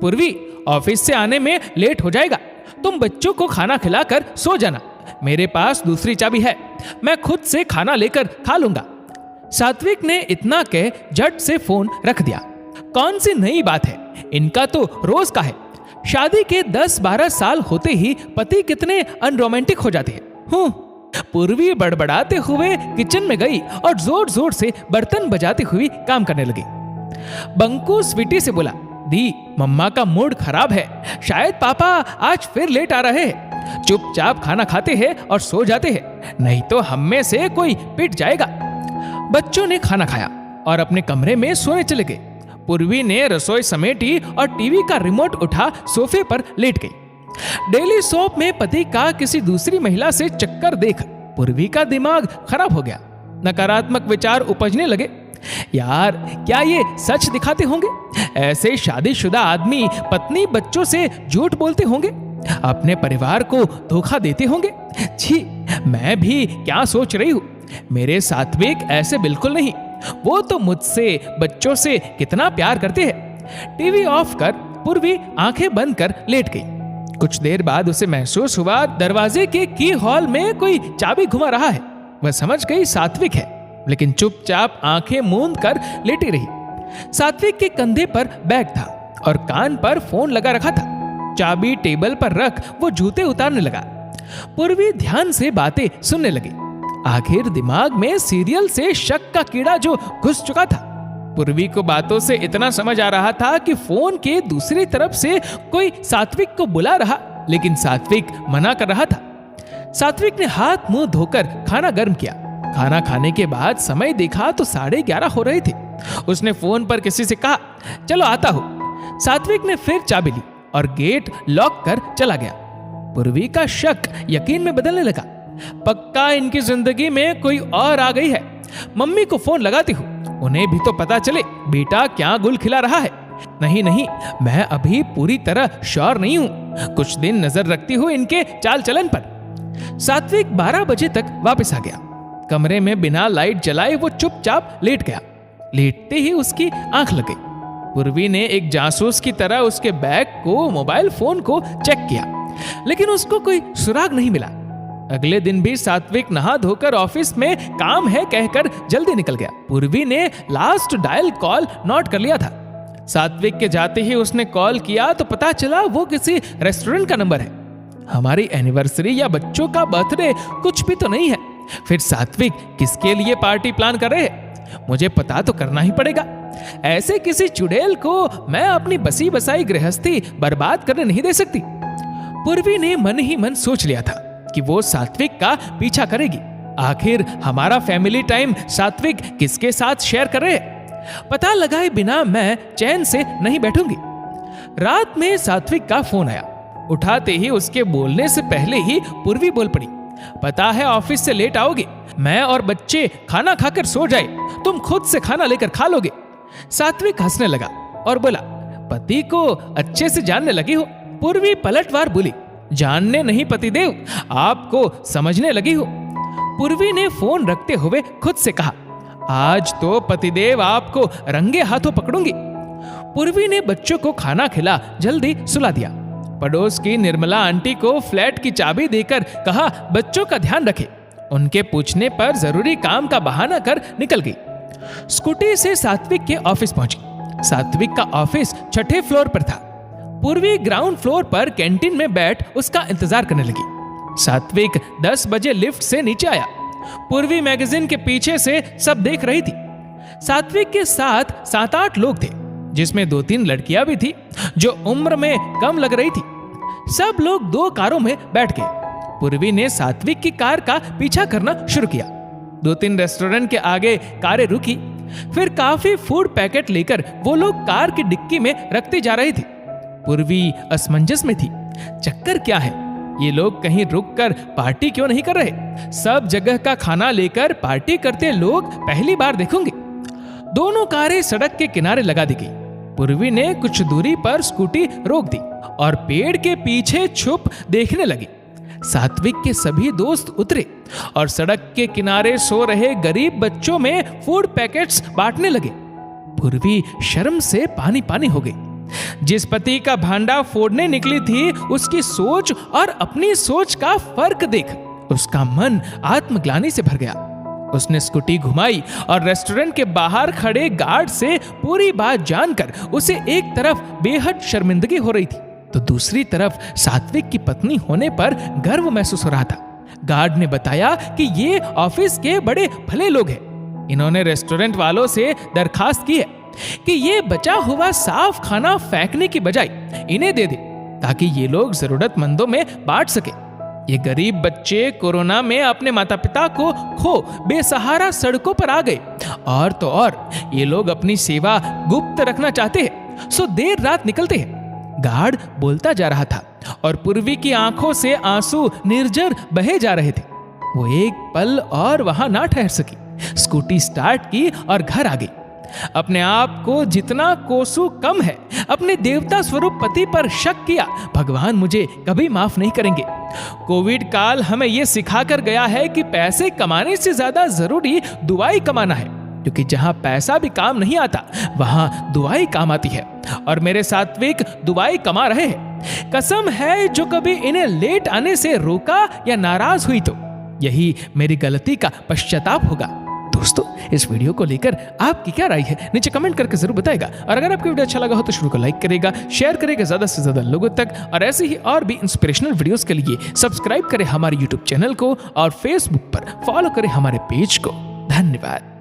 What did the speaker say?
पूर्वी, ऑफिस से आने में लेट हो जाएगा, तुम बच्चों को खाना खिलाकर सो जाना। मेरे पास दूसरी चाबी है, मैं खुद से खाना लेकर खा लूंगा। सात्विक ने इतना कह झट से फोन रख दिया। कौन सी नई बात है, इनका तो रोज का है। शादी के 10-12 साल होते ही पति कितने अनरोमांटिक हो जाते हैं। पूर्वी बड़बड़ाते हुए किचन में गई और जोर जोर से बर्तन बजाते हुए काम करने लगी। बंकू स्वीटी से बोला, दी, मम्मा का मूड खराब है, शायद पापा आज फिर लेट आ रहे हैं। चुपचाप खाना खाते हैं और सो जाते हैं, नहीं तो हम में से कोई पिट जाएगा। बच्चों ने खाना खाया और अपने कमरे में सोने चले गए। पूर्वी ने रसोई समेटी और टीवी का रिमोट उठा सोफे पर लेट गई। डेली सोप में पति का किसी दूसरी महिला से चक्कर देख पूर्वी का दिमाग खराब हो गया। नकारात्मक विचार उपजने लगे। यार, क्या ये सच दिखाते होंगे? ऐसे शादीशुदा आदमी पत्नी बच्चों से झूठ बोलते होंगे, अपने परिवार को धोखा देते होंगे। छी, मैं भी क्या सोच रही हूँ। मेरे सात्विक ऐसे बिल्कुल नहीं, वो तो मुझसे बच्चों से कितना प्यार करते हैं। टीवी ऑफ कर पूर्वी आंखें बंद कर लेट गई। कुछ देर बाद उसे महसूस हुआ दरवाजे के की हॉल में कोई चाबी घुमा रहा है। वह समझ गई सात्विक है, लेकिन चुपचाप आंखें मूंद कर लेटी रही। सात्विक के कंधे पर बैग था और कान पर फोन लगा रखा था। चाबी टेबल पर रख वो जूते उतारने लगा। पूर्वी ध्यान से बातें सुनने लगी। आखिर दिमाग में सीरियल से शक का कीड़ा जो घुस चुका था। पूर्वी को बातों से इतना समझ आ रहा था कि फोन के दूसरी तरफ से कोई सात्विक को बुला रहा, लेकिन सात्विक मना कर रहा था। सात्विक ने हाथ मुंह धोकर खाना गर्म किया। खाना खाने के बाद समय देखा तो 11:30 हो रहे थे। उसने फोन पर किसी से कहा, चलो आता हूं। सात्विक ने फिर चाबी ली और गेट लॉक कर चला गया। पूर्वी का शक यकीन में बदलने लगा। पक्का इनकी जिंदगी में कोई और आ गई है। मम्मी को फोन लगाती हूँ, उन्हें भी तो पता चले बेटा क्या गुल खिला रहा है। नहीं नहीं, मैं अभी पूरी तरह श्योर नहीं हूँ, कुछ दिन नजर रखती हूँ इनके चाल चलन पर। सात्विक 12 बजे तक वापस आ गया। कमरे में बिना लाइट जलाए वो चुपचाप लेट गया। लेटते ही उसकी आंख लग गई। पूर्वी ने एक जासूस की तरह उसके बैग को, मोबाइल फोन को चेक किया, लेकिन उसको कोई सुराग नहीं मिला। अगले दिन भी सात्विक नहा धोकर ऑफिस में काम है कहकर जल्दी निकल गया। पूर्वी ने लास्ट डायल कॉल नोट कर लिया था। सात्विक के जाते ही उसने कॉल किया तो पता चला वो किसी रेस्टोरेंट का नंबर है। हमारी एनिवर्सरी या बच्चों का बर्थडे कुछ भी तो नहीं है, फिर सात्विक किसके लिए पार्टी प्लान कर रहे हैं? मुझे पता तो करना ही पड़ेगा। ऐसे किसी चुड़ैल को मैं अपनी बसी बसाई गृहस्थी बर्बाद करने नहीं दे सकती। पूर्वी ने मन ही मन सोच लिया था कि वो सात्विक का पीछा करेगी। आखिर हमारा फैमिली टाइम सात्विक किसके साथ शेयर कर रहे हैं, पता लगाए बिना मैं चैन से नहीं बैठूंगी। रात में सात्विक का फोन आया। उठाते ही उसके बोलने से पहले ही पूर्वी बोल पड़ी, पता है ऑफिस से लेट आओगे, मैं और बच्चे खाना खाकर सो जाए, तुम खुद से खाना लेकर खा लोगे। सात्विक हंसने लगा और बोला, पति को अच्छे से जानने लगी हो। पूर्वी पलटवार बोली, जानने नहीं पतिदेव, आपको समझने लगी हो। पूर्वी ने फोन रखते हुए खुद से कहा, आज तो पतिदेव आपको रंगे हाथों पकड़ूंगी। पूर्वी ने बच्चों को खाना खिला जल्दी सुला दिया। पड़ोस की निर्मला आंटी को फ्लैट की चाबी देकर कहा, बच्चों का ध्यान रखे। उनके पूछने पर जरूरी काम का बहाना कर निकल गई। स्कूटी से सात्विक के ऑफिस पहुंची। सात्विक का ऑफिस 6ठे फ्लोर पर था। पूर्वी ग्राउंड फ्लोर पर कैंटीन में बैठ उसका इंतजार करने लगी। सात्विक 10 बजे लिफ्ट से नीचे आया। पूर्वी मैगजीन के पीछे से सब देख रही थी। सात्विक के साथ 7-8 लोग थे, जिसमें 2-3 लड़कियां भी थी जो उम्र में कम लग रही थी। सब लोग 2 कारों में बैठ गए। पूर्वी ने सात्विक की कार का पीछा करना शुरू किया। 2-3 रेस्टोरेंट के आगे कारें रुकी, फिर काफी फूड पैकेट लेकर वो लोग कार की डिक्की में रखते जा रहे थे। पूर्वी असमंजस में थी। चक्कर क्या है, ये लोग कहीं रुक कर पार्टी क्यों नहीं कर रहे? सब जगह का खाना लेकर पार्टी करते लोग पहली बार देखूंगी। दोनों कारें सड़क के किनारे लगा दी गई। पूर्वी ने कुछ दूरी पर स्कूटी रोक दी और पेड़ के पीछे छुप देखने लगी। सात्विक के सभी दोस्त उतरे और सड़क के किनारे सो रहे गरीब बच्चों में फूड पैकेट्स बांटने लगे। पूर्वी शर्म से पानी पानी हो गई। जिस पति का भांडा फोड़ने निकली थी, उसकी सोच और अपनी सोच का फर्क देख उसका मन आत्मग्लानि से भर गया। उसने स्कूटी घुमाई और रेस्टोरेंट के बाहर खड़े गार्ड से पूरी बात जानकर उसे एक तरफ बेहद शर्मिंदगी हो रही थी तो दूसरी तरफ सात्विक की पत्नी होने पर गर्व महसूस हो रहा था। गार्ड ने बताया कि ये ऑफिस के बड़े भले लोग हैं। इन्होंने रेस्टोरेंट वालों से दरखास्त की है कि ये बचा हुआ साफ खाना फेंकने की बजाय इन्हें दे दे ताकि ये लोग जरूरतमंदों में बांट सके। ये गरीब बच्चे कोरोना में अपने माता पिता को खो बेसहारा सड़कों पर आ गए और तो और ये लोग अपनी सेवा गुप्त रखना चाहते हैं, सो देर रात निकलते हैं। गार्ड बोलता जा रहा था और पूर्वी की आंखों से आंसू निर्जर बहे जा रहे थे। वो एक पल और वहां ना ठहर सकी, स्कूटी स्टार्ट की और घर आ गई। अपने आप को जितना कोसों कम है अपने देवता स्वरूप पति पर शक किया, भगवान मुझे कभी माफ नहीं करेंगे। कोविड काल हमें यह सिखाकर गया है कि पैसे कमाने से ज्यादा जरूरी दुआई कमाना है, क्योंकि जहां पैसा भी काम नहीं आता वहां दुआई काम आती है। और मेरे सात्विक दुआई कमा रहे हैं। कसम है जो कभी इन्हें लेट आने से रोका या नाराज हुई तो यही मेरी गलती का पश्चाताप होगा। दोस्तों, इस वीडियो को लेकर आपकी क्या राय है नीचे कमेंट करके जरूर बताएगा। और अगर आपको वीडियो अच्छा लगा हो तो शुरू को लाइक करेगा, शेयर करेगा ज्यादा से ज्यादा लोगों तक, और ऐसे ही और भी इंस्पिरेशनल वीडियोस के लिए सब्सक्राइब करें हमारे यूट्यूब चैनल को और फेसबुक पर फॉलो करें हमारे पेज को। धन्यवाद।